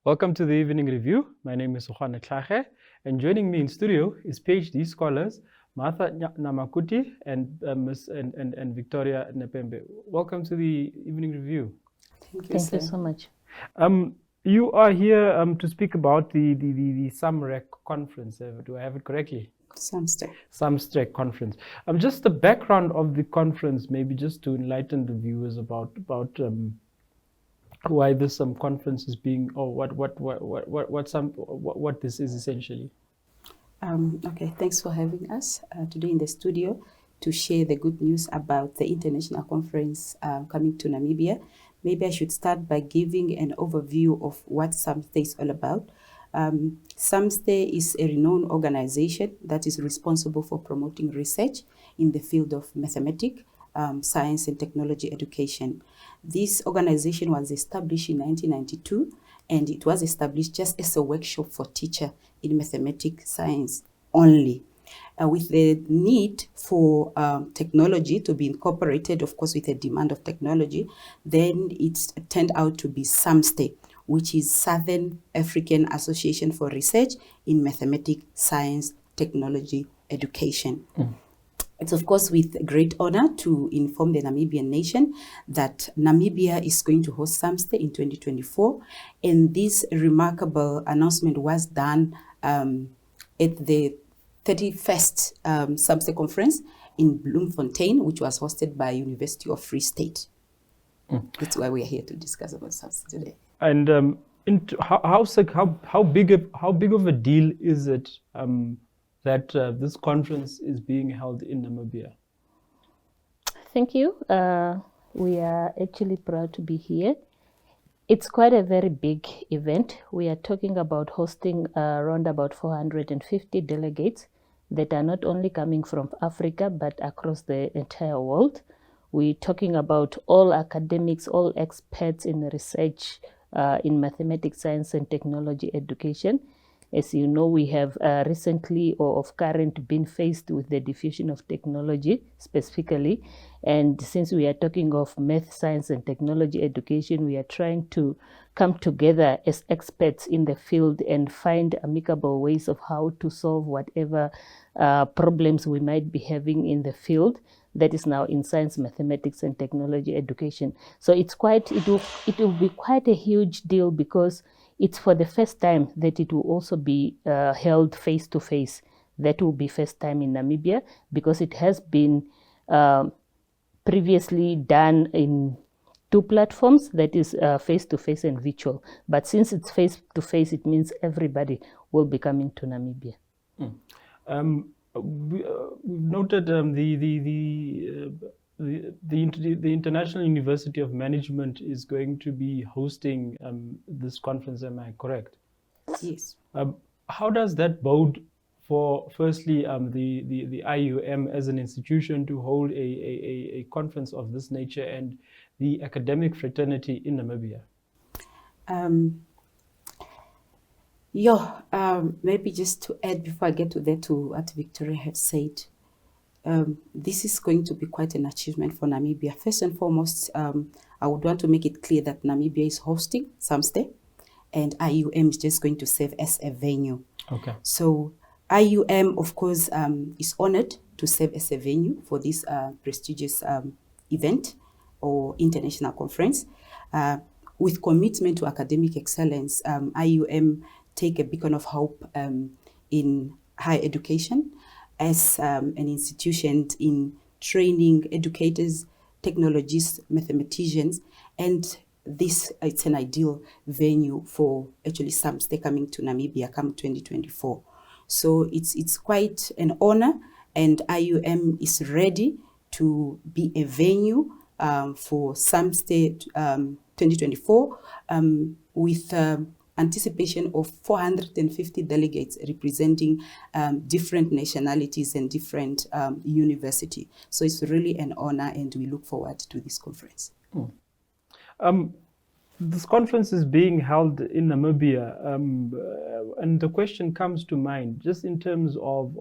Welcome to the Evening Review. My name is Oneuptwo, and joining me in studio is PhD scholars Martha Nyamakuti and Victoria Nepembe. Welcome to the Evening Review. Thank you so much. You are here to speak about the SAARMSTE conference. Do I have it correctly? SAARMSTE conference. Just the background of the conference, maybe just to enlighten the viewers about why this conference is being, or what this is essentially. Okay, thanks for having us today in the studio to share the good news about the international conference coming to Namibia. Maybe I should start by giving an overview of what SAARMSTE is all about. SAARMSTE is a renowned organization that is responsible for promoting research in the field of mathematics, science and technology education. This organization was established in 1992, and it was established just as a workshop for teachers in mathematics science only. With the need for technology to be incorporated, of course, with the demand of technology, then it turned out to be SAARMSTE, which is Southern African Association for Research in Mathematics, Science, Technology, Education. It's, of course, with great honor to inform the Namibian nation that Namibia is going to host SAARMSTE in 2024. And this remarkable announcement was done at the 31st SAARMSTE conference in Bloemfontein, which was hosted by University of Free State. That's why we are here to discuss about SAARMSTE today. And how big of a deal is it that this conference is being held in Namibia? Thank you. We are actually proud to be here. It's quite a very big event. We are talking about hosting around about 450 delegates that are not only coming from Africa, but across the entire world. We're talking about all academics, all experts in research in mathematics, science, and technology education. As you know, we have recently or of current been faced with the diffusion of technology specifically. And since we are talking of math, science, and technology education, we are trying to come together as experts in the field and find amicable ways of how to solve whatever problems we might be having in the field that is now in science, mathematics, and technology education. So it will be quite a huge deal because it's for the first time that it will also be held face-to-face. That will be first time in Namibia because it has been previously done in two platforms, that is face-to-face and virtual. But since it's face-to-face, it means everybody will be coming to Namibia. We've noted the International University of Management is going to be hosting this conference. Am I correct? Yes. How does that bode for, firstly, the IUM as an institution to hold a conference of this nature and the academic fraternity in Namibia? Maybe just to add before I get to that, to what Victoria had said. This is going to be quite an achievement for Namibia. First and foremost, I would want to make it clear that Namibia is hosting SAARMSTE and IUM is just going to serve as a venue. Okay. So IUM, of course, is honored to serve as a venue for this prestigious event or international conference. With commitment to academic excellence, IUM take a beacon of hope in higher education as an institution in training educators, technologists, mathematicians, and it's an ideal venue for actually SAARMSTE coming to Namibia come 2024. So it's quite an honor, and IUM is ready to be a venue for SAARMSTE 2024 with anticipation of 450 delegates representing different nationalities and different universities. So it's really an honor, and we look forward to this conference. This conference is being held in Namibia, and the question comes to mind just in terms of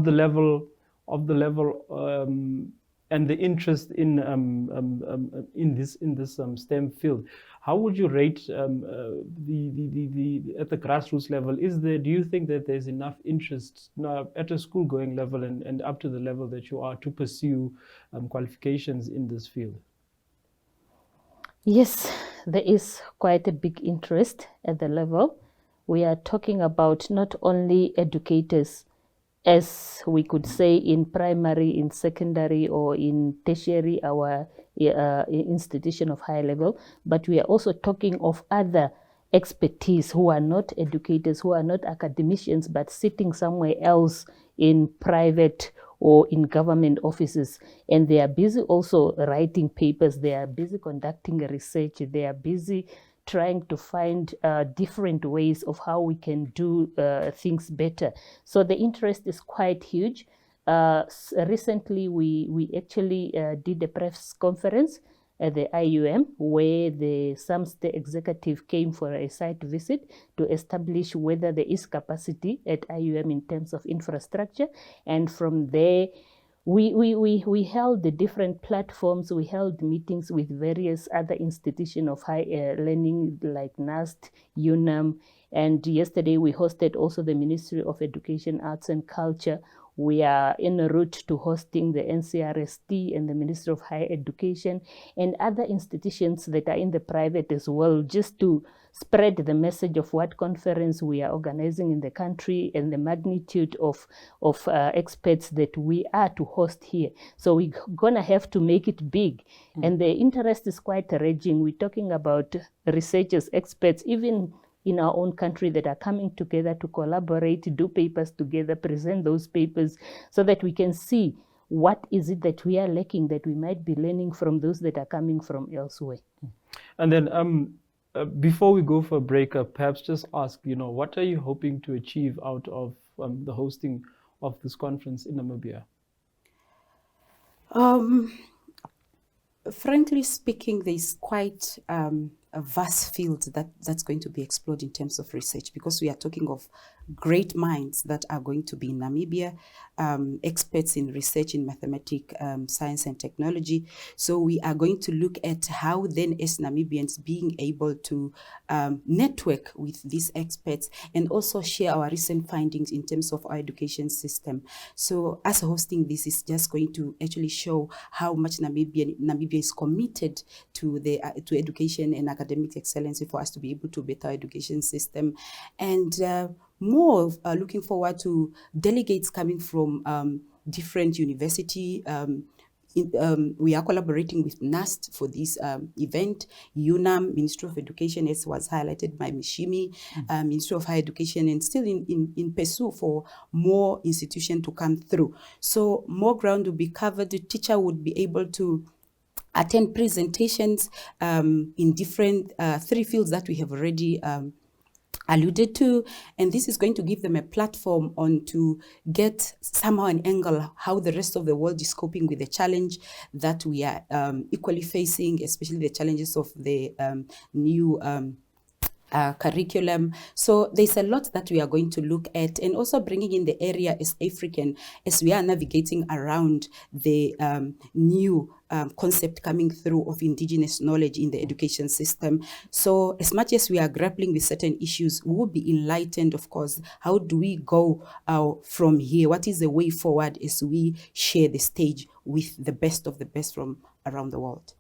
the level and the interest in this STEM field. How would you rate the at the grassroots level? Do you think that there's enough interest at a school going level and up to the level that you are to pursue qualifications in this field? Yes, there is quite a big interest at the level. We are talking about not only educators, as we could say in primary, in secondary, or in tertiary, our institution of high level, but we are also talking of other expertise who are not educators, who are not academicians, but sitting somewhere else in private or in government offices, and they are busy also writing papers, they are busy conducting research, they are busy trying to find different ways of how we can do things better. So the interest is quite huge. Recently, we actually did a press conference at the IUM, where the SAARMSTE executive came for a site visit to establish whether there is capacity at IUM in terms of infrastructure. And from there, we held the different platforms, we held meetings with various other institutions of higher learning like NAST, UNAM, and yesterday we hosted also the Ministry of Education, Arts and Culture. We are en route to hosting the NCRST and the Ministry of Higher Education and other institutions that are in the private as well, just to spread the message of what conference we are organizing in the country and the magnitude of experts that we are to host here. So we're going to have to make it big. And the interest is quite raging. We're talking about researchers, experts, even in our own country, that are coming together to collaborate, do papers together, present those papers so that we can see what is it that we are lacking that we might be learning from those that are coming from elsewhere. And then before we go for a break, perhaps just ask, what are you hoping to achieve out of the hosting of this conference in Namibia? Frankly speaking, there's quite a vast field that's going to be explored in terms of research, because we are talking of great minds that are going to be in Namibia, experts in research in mathematics, science and technology. So we are going to look at how then as Namibians being able to network with these experts and also share our recent findings in terms of our education system. So us hosting this is just going to actually show how much Namibia is committed to to education and academic excellence for us to be able to better our education system. And more looking forward to delegates coming from different university. We are collaborating with NAST for this event, UNAM, Ministry of Education, as was highlighted by Mishimi, Ministry of Higher Education, and still in pursuit for more institutions to come through. So more ground will be covered. The teacher would be able to attend presentations in different 3 fields that we have already alluded to, and this is going to give them a platform on to get somehow an angle how the rest of the world is coping with the challenge that we are equally facing, especially the challenges of the new curriculum. So there's a lot that we are going to look at, and also bringing in the area as African, as we are navigating around the new concept coming through of indigenous knowledge in the education system. So as much as we are grappling with certain issues, we will be enlightened, of course. How do we go from here? What is the way forward as we share the stage with the best of the best from around the world?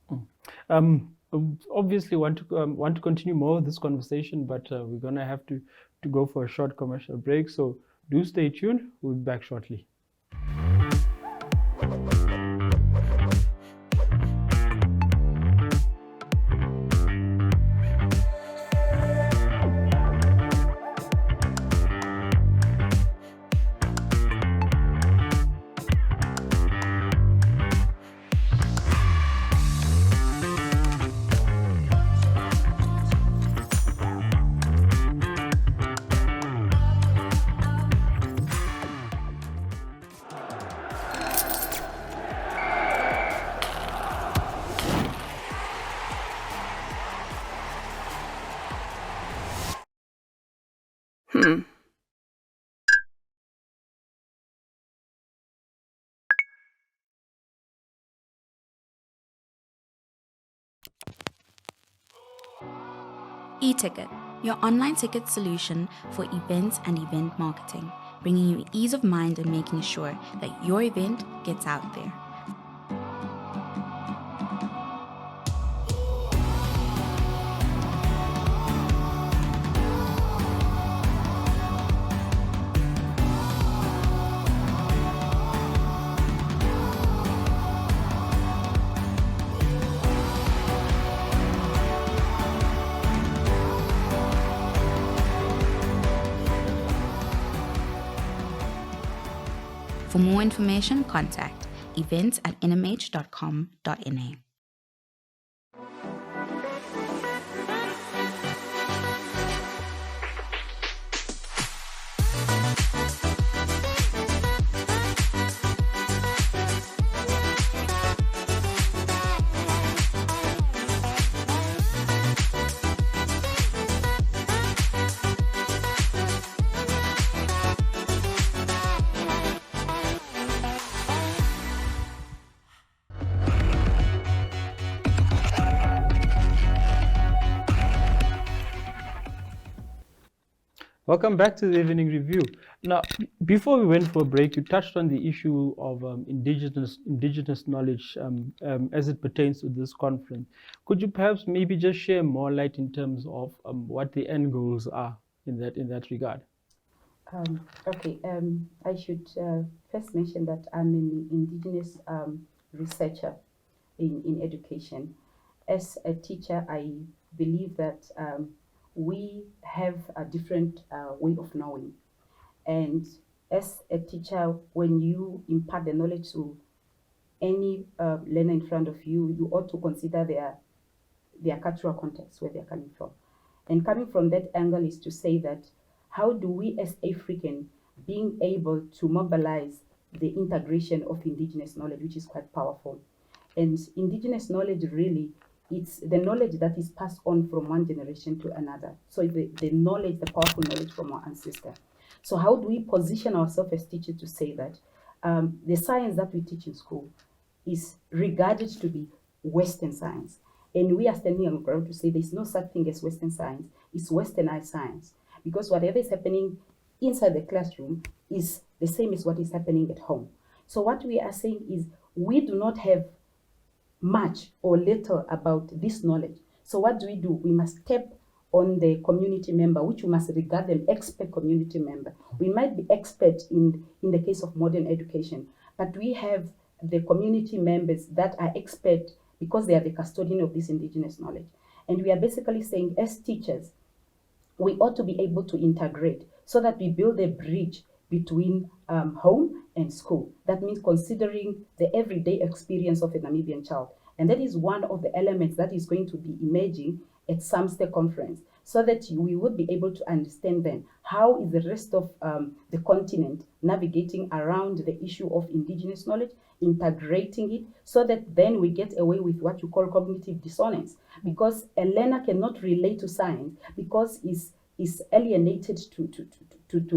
Obviously want to continue more of this conversation, but we're going to have to go for a short commercial break. So do stay tuned. We'll be back shortly. E-Ticket, your online ticket solution for events and event marketing, bringing you ease of mind and making sure that your event gets out there. For more information, contact events@nmh.com.na. Welcome back to the Evening Review. Now, before we went for a break, you touched on the issue of indigenous knowledge as it pertains to this conference. Could you perhaps maybe just share more light in terms of what the end goals are in that regard? I should first mention that I'm an indigenous researcher in education. As a teacher, I believe that we have a different way of knowing. And as a teacher, when you impart the knowledge to any learner in front of you, you ought to consider their cultural context, where they're coming from. And coming from that angle is to say that how do we as African being able to mobilize the integration of indigenous knowledge, which is quite powerful. And indigenous knowledge really, it's the knowledge that is passed on from one generation to another. So the knowledge, the powerful knowledge from our ancestor. So how do we position ourselves as teachers to say that the science that we teach in school is regarded to be Western science? And we are standing on ground to say there's no such thing as Western science, it's Westernized science. Because whatever is happening inside the classroom is the same as what is happening at home. So what we are saying is we do not have much or little about this knowledge. So what do? We must tap on the community member, which we must regard them expert community member. We might be expert in the case of modern education, but we have the community members that are expert because they are the custodian of this indigenous knowledge. And we are basically saying as teachers, we ought to be able to integrate so that we build a bridge between home and school. That means considering the everyday experience of a Namibian child. And that is one of the elements that is going to be emerging at SAARMSTE conference, so that we would be able to understand then how is the rest of the continent navigating around the issue of indigenous knowledge, integrating it, so that then we get away with what you call cognitive dissonance. Because a learner cannot relate to science because is alienated to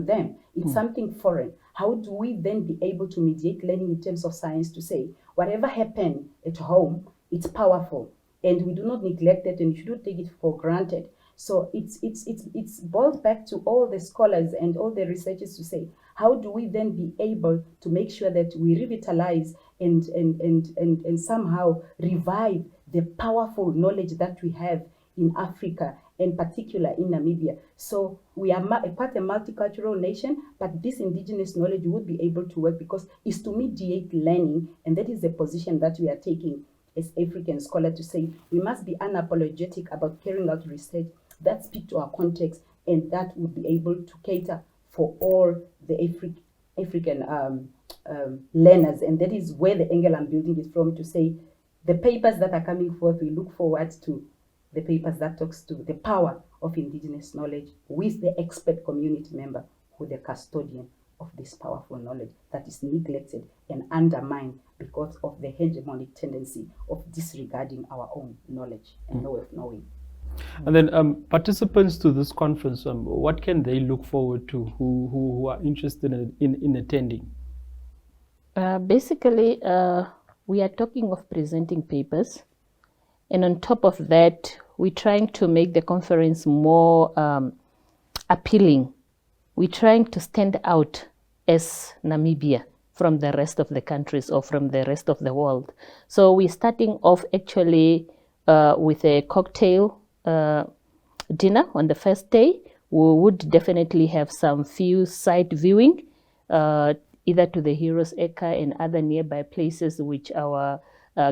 them. It's something foreign. How do we then be able to mediate learning in terms of science to say, whatever happened at home, it's powerful, and we do not neglect it, and we shouldn't take it for granted. So it's boiled back to all the scholars and all the researchers to say, how do we then be able to make sure that we revitalize and somehow revive the powerful knowledge that we have in Africa, in particular in Namibia. So we are a multicultural nation, but this indigenous knowledge would be able to work because it's to mediate learning, and that is the position that we are taking as African scholars to say we must be unapologetic about carrying out research that speak to our context and that would be able to cater for all the African learners. And that is where the angle I'm building is from, to say the papers that are coming forth, we look forward to the papers that talks to the power of indigenous knowledge with the expert community member who the custodian of this powerful knowledge that is neglected and undermined because of the hegemonic tendency of disregarding our own knowledge and way of knowing. And then participants to this conference, what can they look forward to who are interested in attending? Basically, we are talking of presenting papers. And on top of that, we're trying to make the conference more appealing. We're trying to stand out as Namibia from the rest of the countries or from the rest of the world. So we're starting off actually with a cocktail dinner on the first day. We would definitely have some few site viewing, either to the Heroes Acre and other nearby places which our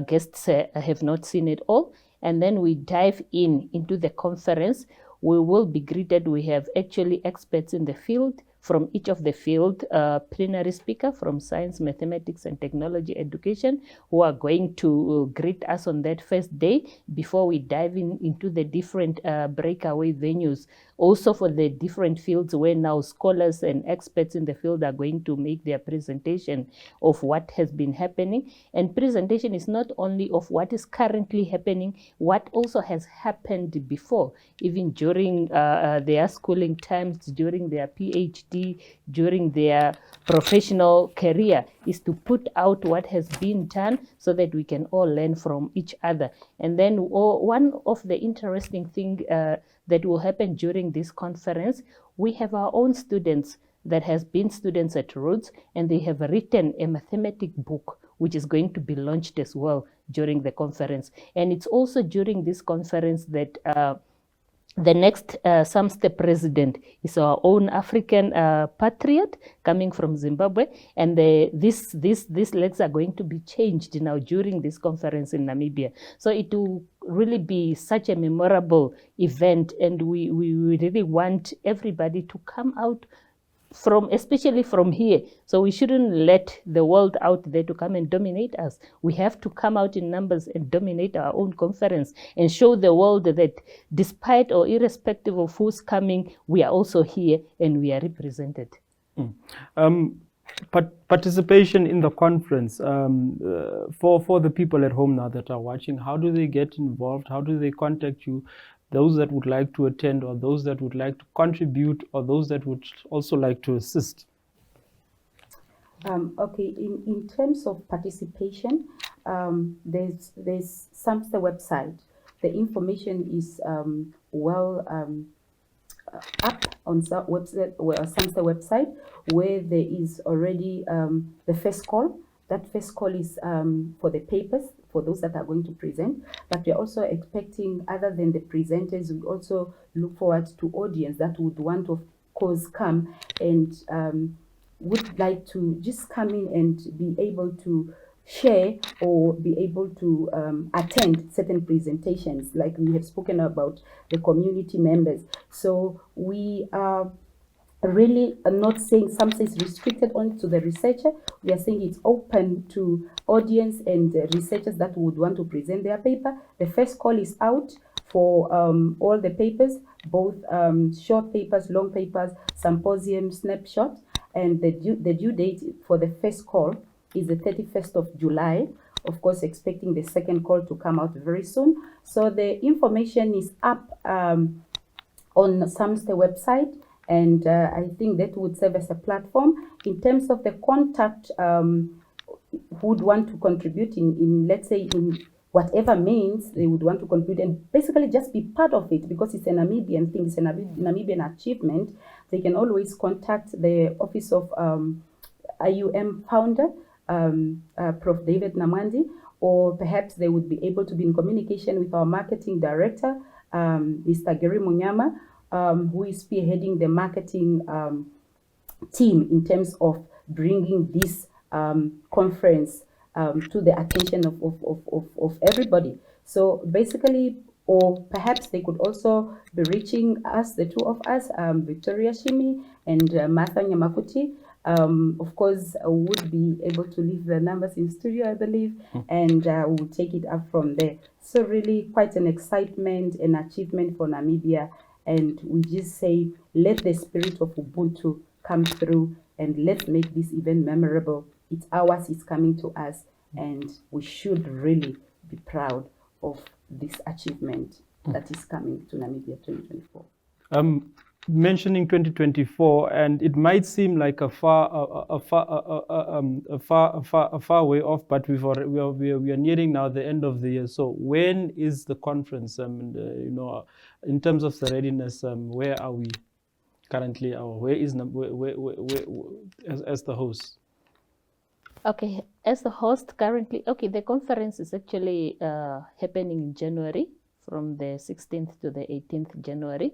guests have not seen at all. And then we dive into the conference. We will be greeted. We have actually experts in the field from each of the field, plenary speaker from science, mathematics, and technology education, who are going to greet us on that first day before we dive into the different breakaway venues. Also for the different fields where now scholars and experts in the field are going to make their presentation of what has been happening. And presentation is not only of what is currently happening, what also has happened before, even during their schooling times, during their PhD, during their professional career, is to put out what has been done so that we can all learn from each other. And then one of the interesting things that will happen during this conference, we have our own students that has been students at Rhodes, and they have written a mathematic book which is going to be launched as well during the conference. And it's also during this conference that the next SAARMSTE president is our own African patriot coming from Zimbabwe, and these legs are going to be changed now during this conference in Namibia. So it will really be such a memorable event, and we really want everybody to come out especially from here. So we shouldn't let the world out there to come and dominate us. We have to come out in numbers and dominate our own conference and show the world that despite or irrespective of who's coming, we are also here and we are represented. Participation in the conference, for the people at home now that are watching, how do they get involved? How do they contact you? Those that would like to attend, or those that would like to contribute, or those that would also like to assist? Okay, in terms of participation, there's SAARMSTE website. The information is up on SAARMSTE website, where there is already the first call. That first call is for the papers, for those that are going to present, but we're also expecting, other than the presenters, we also look forward to audience that would want to, of course, come and would like to just come in and be able to share or be able to attend certain presentations, like we have spoken about the community members. So we are really not saying SAARMSTE is restricted only to the researcher. We are saying it's open to audience and researchers that would want to present their paper. The first call is out for all the papers, both short papers, long papers, symposium, snapshot, and the due date for the first call is the 31st of July. Of course, expecting the second call to come out very soon. So the information is up on SAARMSTE website. And I think that would serve as a platform. In terms of the contact, who would want to contribute in, let's say, in whatever means they would want to contribute and basically just be part of it, because it's a Namibian thing, it's a Namibian achievement, they can always contact the office of IUM founder, Prof. David Namwandi, or perhaps they would be able to be in communication with our marketing director, Mr. Gary Munyama, who is spearheading the marketing team in terms of bringing this conference to the attention of everybody. So basically, or perhaps they could also be reaching us, the two of us, Victoria Shimi and Martha Nyamakuti. Of course, I would be able to leave the numbers in studio, I believe, and we'll take it up from there. So really quite an excitement, an achievement for Namibia. And we just say, let the spirit of Ubuntu come through and let's make this event memorable. It's ours, it's coming to us, and we should really be proud of this achievement that is coming to Namibia 2024. mentioning 2024, and it might seem like a far way off, but we are nearing now the end of the year. So when is the conference? You know, in terms of the readiness, where are we currently? Or where is as the host? Okay, as the host currently, okay, the conference is actually happening in January, from the 16th to the 18th January.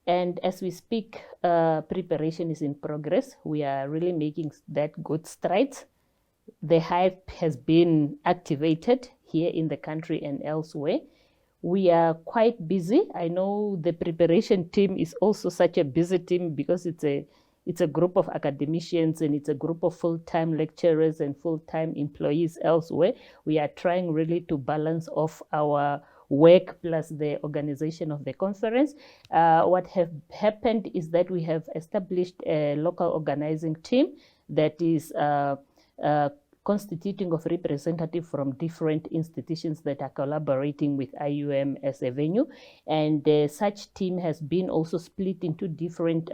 And as we speak, preparation is in progress. We are really making that good strides. The hype has been activated here in the country and elsewhere. We are quite busy. I know the preparation team is also such a busy team because it's a group of academicians and it's a group of full-time lecturers and full-time employees elsewhere. We are trying really to balance off our work plus the organization of the conference. What have happened is that we have established a local organizing team that is constituting of representatives from different institutions that are collaborating with IUM as a venue. And such team has been also split into different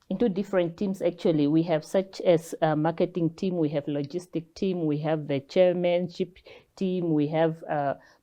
into different teams. Actually, we have such as a marketing team, we have logistic team, we have the chairmanship team, we have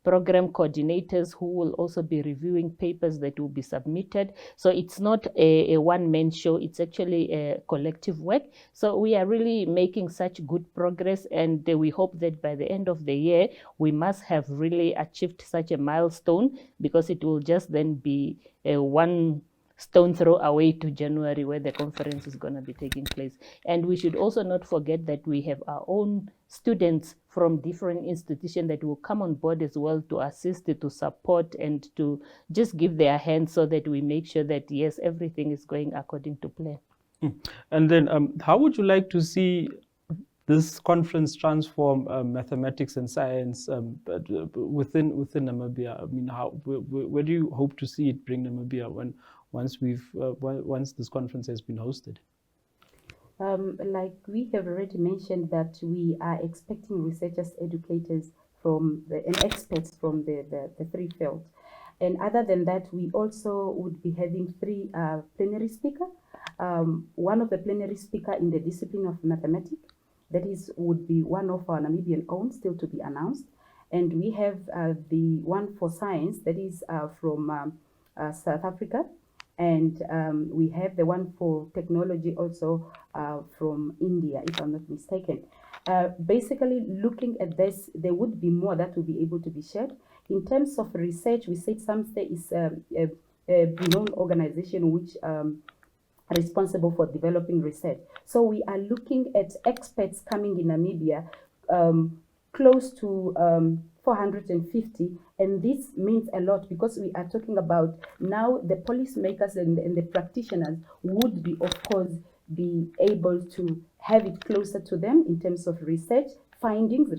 program coordinators who will also be reviewing papers that will be submitted. So it's not a one-man show, it's actually a collective work. So we are really making such good progress, and we hope that by the end of the year, we must have really achieved such a milestone, because it will just then be one stone throw away to January, where the conference is going to be taking place. And we should also not forget that we have our own students from different institutions that will come on board as well to assist, to support, and to just give their hand, so that we make sure that, yes, everything is going according to plan. And then how would you like to see this conference transform mathematics and science within Namibia? I mean, where do you hope to see it bring Namibia once this conference has been hosted? Like we have already mentioned, that we are expecting researchers, educators and experts from the three fields. And other than that, we also would be having three plenary speakers. One of the plenary speakers in the discipline of mathematics, that would be one of our Namibian own, still to be announced. And we have the one for science, that is from South Africa. And we have the one for technology also from India, if I'm not mistaken. Basically, looking at this, there would be more that will be able to be shared. In terms of research, we said SAARMSTE is a known organization which responsible for developing research. So we are looking at experts coming in Namibia, close to 450, and this means a lot, because we are talking about now the policymakers and the practitioners would be, of course, be able to have it closer to them in terms of research findings,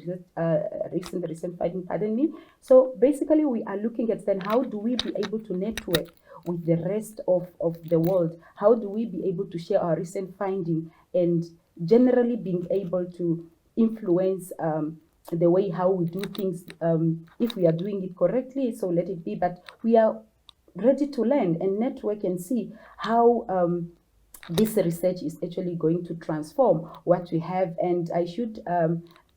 recent findings, pardon me. So basically we are looking at then how do we be able to network with the rest of the world? How do we be able to share our recent finding, and generally being able to influence the way how we do things, if we are doing it correctly, so let it be. But we are ready to learn and network and see how this research is actually going to transform what we have. And I should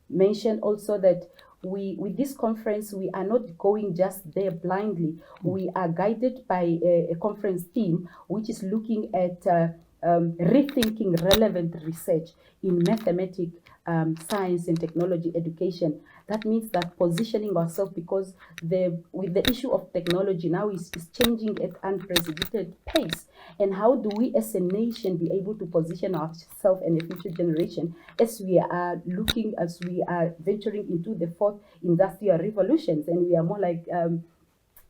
mention also that with this conference, we are not going just there blindly. We are guided by a conference team which is looking at rethinking relevant research in mathematics, science and technology education. That means that positioning ourselves, because with the issue of technology now is changing at unprecedented pace. And how do we as a nation be able to position ourselves and the future generation as we are venturing into the fourth industrial revolutions, and we are more like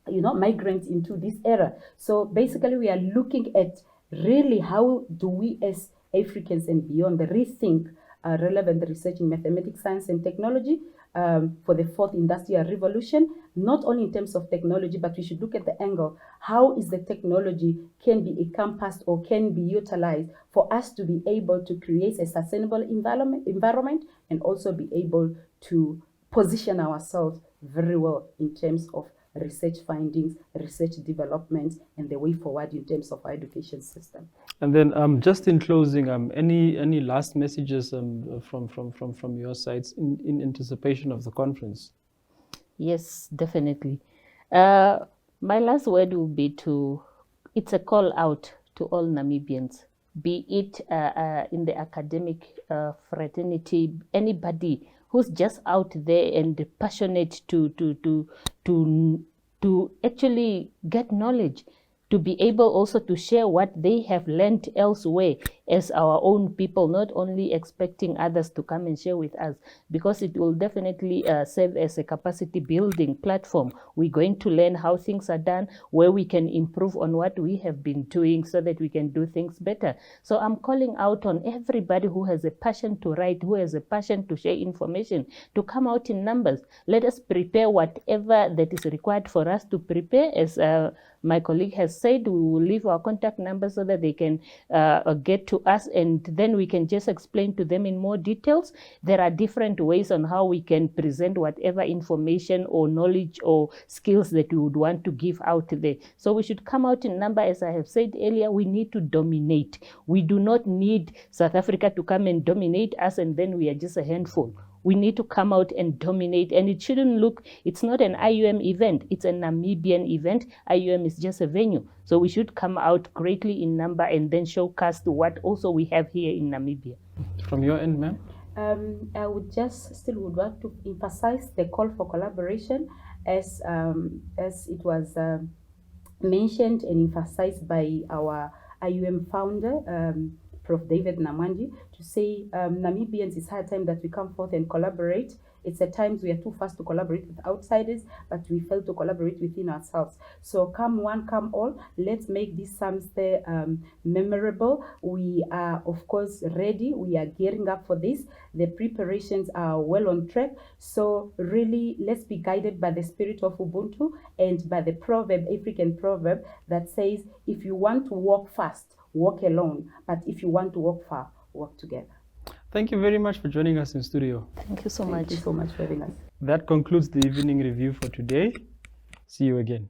migrants into this era. So basically we are looking at really how do we as Africans and beyond rethink relevant research in mathematics, science and technology for the fourth industrial revolution, not only in terms of technology, but we should look at the angle, how is the technology can be encompassed or can be utilized for us to be able to create a sustainable environment and also be able to position ourselves very well in terms of research findings, research developments, and the way forward in terms of our education system. And then just in closing, any last messages from your sides in anticipation of the conference? Yes, definitely. My last word will be it's a call out to all Namibians, be it in the academic fraternity, anybody who's just out there and passionate to actually get knowledge, to be able also to share what they have learned elsewhere as our own people, not only expecting others to come and share with us, because it will definitely serve as a capacity building platform. We're going to learn how things are done, where we can improve on what we have been doing so that we can do things better. So I'm calling out on everybody who has a passion to write, who has a passion to share information, to come out in numbers. Let us prepare whatever that is required for us to prepare. As my colleague has said, we will leave our contact numbers so that they can get to us, and then we can just explain to them in more details. There are different ways on how we can present whatever information or knowledge or skills that we would want to give out there. So we should come out in number. As I have said earlier, we need to dominate. We do not need South Africa to come and dominate us and then we are just a handful. We need to come out and dominate, and it shouldn't look, it's not an IUM event, it's a Namibian event. IUM is just a venue. So we should come out greatly in number and then showcase what also we have here in Namibia. From your end, ma'am? I would want to emphasize the call for collaboration as it was mentioned and emphasized by our IUM founder, Prof. David Namwandi, to say Namibians, it's high time that we come forth and collaborate. It's at times we are too fast to collaborate with outsiders, but we fail to collaborate within ourselves. So come one, come all. Let's make this SAARMSTE memorable. We are, of course, ready. We are gearing up for this. The preparations are well on track. So really, let's be guided by the spirit of Ubuntu and by the African proverb that says, if you want to walk fast, walk alone, but if you want to walk far, walk together. Thank you very much for joining us in studio. Thank you so much. Thank you so much for having us. That concludes the evening review for today. See you again.